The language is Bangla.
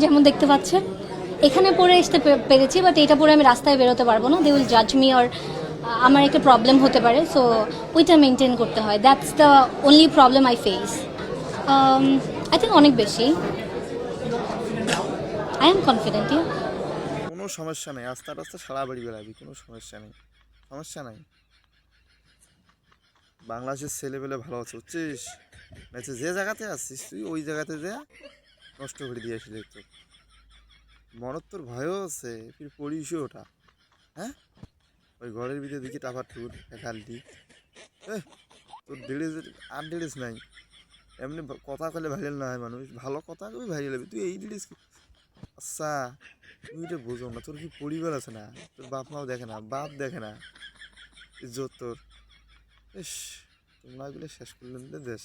যেমন দেখতে পাচ্ছেন এখানে পরে আসতে পেরেছি, বাট এটা পরে আমি রাস্তায় বেরোতে পারবো না, দে উইল জাজ মি, আর আমার একটা প্রবলেম হতে পারে, সো ওইটা মেনটেন করতে হয়। That's the only problem I face. I think অনেক বেশি। I am confident. কোনো সমস্যা নেই, আস্তে আস্তে সারা বাড়ি বেড়াবি, কোনো সমস্যা নেই, সমস্যা নাই। বাংলাদেশের ছেলেপেলে ভালো আছে বুঝছিস, আচ্ছা যে জায়গাতে আসছিস তুই ওই জায়গাতে যা নষ্ট করে দিয়ে আসলে তো মরদ তোর ভয়ও আছে, ফির পড়িসও ওটা। হ্যাঁ, ওই ঘরের ভিতরে দেখি টাফার টুর একালটি তোর ড্রেস আর ড্রেস নাই, এমনি কথা কলে ভাইরাল না হয় মানুষ, ভালো কথা কবি ভাইরাল হবে, তুই এই ড্রেস। আচ্ছা তুই এটা বোঝো না, তোর কি পরিবার আছে না, তোর বাপ মাও দেখে না, বাপ দেখে না, ইজ্জত তোর। ইস, তোমরা এগুলো শেষ করলেন দেশ।